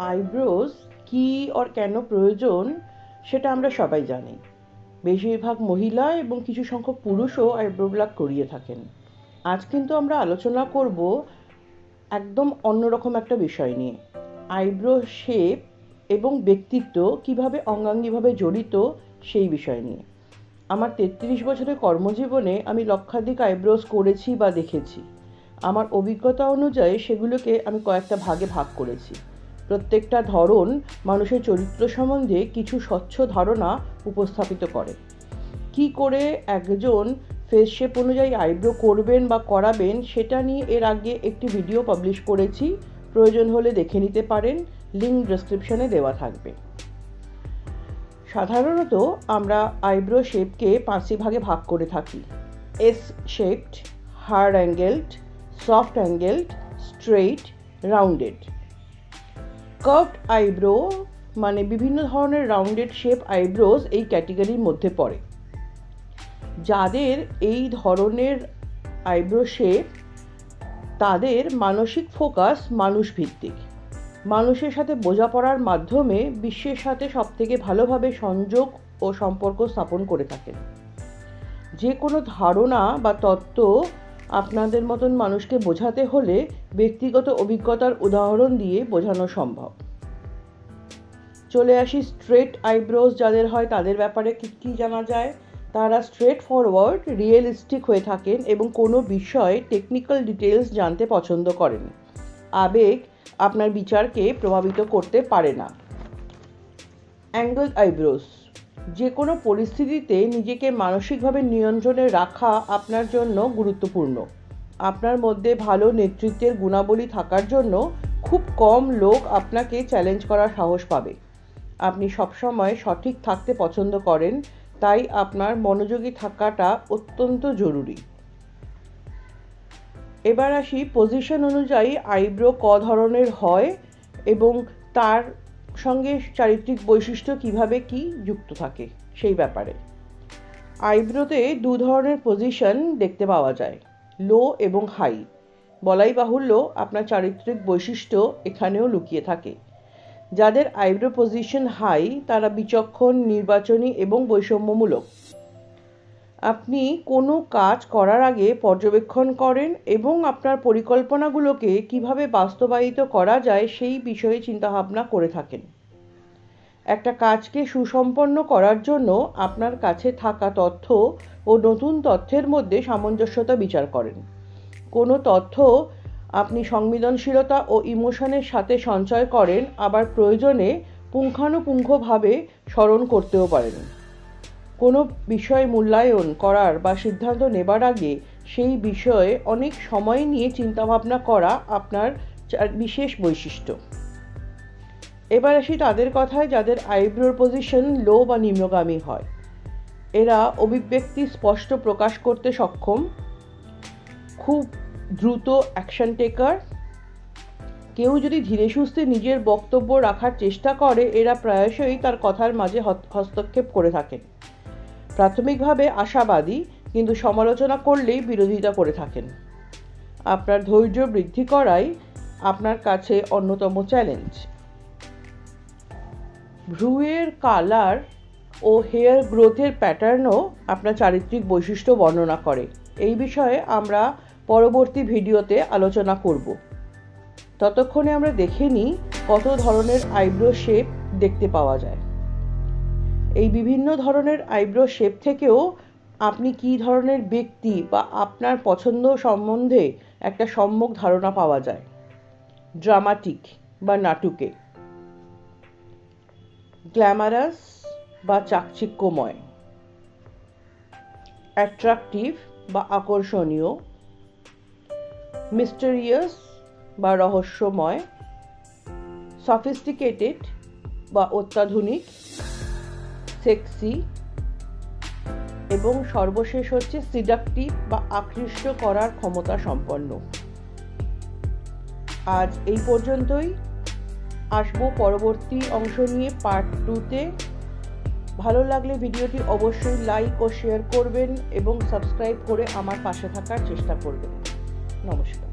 Eyebrows কি আর কেন প্রয়োজন সেটা আমরা সবাই জানি। বেশিরভাগ মহিলা এবং কিছু সংখ্যক পুরুষও আইব্রো ব্লক করিয়ে থাকেন। আজ কিন্তু আমরা আলোচনা করব একদম অন্যরকম একটা বিষয় নিয়ে। আইব্রো শেপ এবং ব্যক্তিত্ব কিভাবে অঙ্গাঙ্গিভাবে জড়িত সেই বিষয় নিয়ে। আমার ৩৩ বছরের কর্মজীবনে আমি লক্ষাধিক আইব্রোজ করেছি বা দেখেছি। আমার অভিজ্ঞতা অনুযায়ী সেগুলোকে আমি কয়েকটা ভাগে ভাগ করেছি। প্রত্যেকটা ধরন মানুষের চরিত্র সম্বন্ধে কিছু স্বচ্ছ ধারণা উপস্থাপিত করে। কি করে একজন ফেস শেপ অনুযায়ী আইব্রো করবেন বা করাবেন সেটা নিয়ে এর আগে একটি ভিডিও পাবলিশ করেছি, প্রয়োজন হলে দেখে নিতে পারেন, লিঙ্ক ডেসক্রিপশনে দেওয়া থাকবে। সাধারণত আমরা আইব্রো শেপকে 5টি ভাগে ভাগ করে থাকি: S shaped, hard angled, soft angled, straight, rounded. Curved eyebrow মানে বিভিন্ন ধরনের রাউন্ডেড শেপ আইব্রোজ এই ক্যাটেগরির মধ্যে পড়ে। যাদের এই ধরনের আইব্রো শেপ তাদের মানসিক ফোকাস মানুষ ভিত্তিক, মানুষের সাথে বোঝাপড়ার মাধ্যমে বিশ্বের সাথে সবথেকে ভালোভাবে সংযোগ ও সম্পর্ক স্থাপন করে থাকেন। যে কোনো ধারণা বা তত্ত্ব আপনাদের মতন মানুষকে বোঝাতে হলে ব্যক্তিগত অভিজ্ঞতার উদাহরণ দিয়ে বোঝানো সম্ভব। চলে আসি স্ট্রেট আইব্রোজ যাদের হয় তাদের ব্যাপারে কি জানা যায়। তারা স্ট্রেট ফরওয়ার্ড, রিয়েলিস্টিক হয়ে থাকেন এবং কোনো বিষয়ে টেকনিক্যাল ডিটেলস জানতে পছন্দ করেন। আবেগ আপনার বিচারকে প্রভাবিত করতে পারে না। অ্যাঙ্গেলড আইব্রোজ, যে কোনো পরিস্থিতিতে নিজেকে মানসিকভাবে নিয়ন্ত্রণে রাখা আপনার জন্য গুরুত্বপূর্ণ। আপনার মধ্যে ভালো নেতৃত্বের গুণাবলী থাকার জন্য খুব কম লোক আপনাকে চ্যালেঞ্জ করার সাহস পাবে। আপনি সবসময় সঠিক থাকতে পছন্দ করেন, তাই আপনার মনোযোগী থাকাটা অত্যন্ত জরুরি। এবার আসি পজিশন অনুযায়ী আইব্রো ক ধরনের হয় এবং তার সঙ্গে চারিত্রিক বৈশিষ্ট্য কিভাবে কি যুক্ত থাকে সেই ব্যাপারে। আইব্রোতে দু ধরনের পজিশন দেখতে পাওয়া যায়, লো এবং হাই। বলাই বাহুল্য আপনার চারিত্রিক বৈশিষ্ট্য এখানেও লুকিয়ে থাকে। যাদের আইব্রো পজিশন হাই তারা বিচক্ষণ, নির্বাচনী এবং বৈষম্যমূলক। আপনি কোনো কাজ করার আগে পর্যবেক্ষণ করেন এবং আপনার পরিকল্পনাগুলোকে কিভাবে বাস্তবায়িত করা যায় সেই বিষয়ে চিন্তাভাবনা করে থাকেন। একটা কাজকে সুসম্পন্ন করার জন্য আপনার কাছে থাকা তথ্য ও নতুন তথ্যের মধ্যে সামঞ্জস্যতা বিচার করেন। কোনো তথ্য আপনি সংবেদনশীলতা ও ইমোশনের সাথে সঞ্চয় করেন, আবার প্রয়োজনে পুঙ্খানুপুঙ্খভাবে স্মরণ করতেও পারেন। কোনো বিষয় মূল্যায়ন করার বা সিদ্ধান্ত নেবার আগে সেই বিষয়ে অনেক সময় নিয়ে চিন্তাভাবনা করা আপনার বিশেষ বৈশিষ্ট্য। এবার আসি তাদের কথায় যাদের আইব্রোর পজিশন লো বা নিম্নগামী হয়। এরা অভিব্যক্তি স্পষ্ট প্রকাশ করতে সক্ষম, খুব দ্রুত অ্যাকশন টেকার। কেউ যদি ধীরে সুস্থে নিজের বক্তব্য রাখার চেষ্টা করে এরা প্রায়শই তার কথার মাঝে হস্তক্ষেপ করে থাকেন। প্রাথমিকভাবে আশাবাদী, কিন্তু সমালোচনা করলেই বিরোধিতা করে থাকেন। আপনার ধৈর্য বৃদ্ধি করাই আপনার কাছে অন্যতম চ্যালেঞ্জ। ভ্রুয়ের কালার ও হেয়ার গ্রোথের প্যাটার্নও আপনার চারিত্রিক বৈশিষ্ট্য বর্ণনা করে। এই বিষয়ে আমরা পরবর্তী ভিডিওতে আলোচনা করব। ততক্ষণে আমরা দেখে নিই কত ধরনের আইব্রো শেপ দেখতে পাওয়া যায়। এই বিভিন্ন ধরনের আইব্রো শেপ থেকেও আপনি কী ধরনের ব্যক্তি বা আপনার পছন্দ সম্বন্ধে একটা সম্যক ধারণা পাওয়া যায়। ড্রামাটিক বা নাটুকে, গ্ল্যামারাস বা চাকচিক্যময়, অ্যাট্রাকটিভ বা আকর্ষণীয়, মিস্টেরিয়াস বা রহস্যময়, সফিস্টিকেটেড বা অত্যাধুনিক, সেক্সি এবং সর্বশেষ হচ্ছে সিডাকটিভ বা আকৃষ্ট করার ক্ষমতা সম্পন্ন। আজ এই পর্যন্তই। আসবো পরবর্তী অংশ নিয়ে পার্ট 2-তে। ভালো লাগলে ভিডিওটি অবশ্যই লাইক ও শেয়ার করবেন এবং সাবস্ক্রাইব করে আমার পাশে থাকার চেষ্টা করবেন। নমস্কার।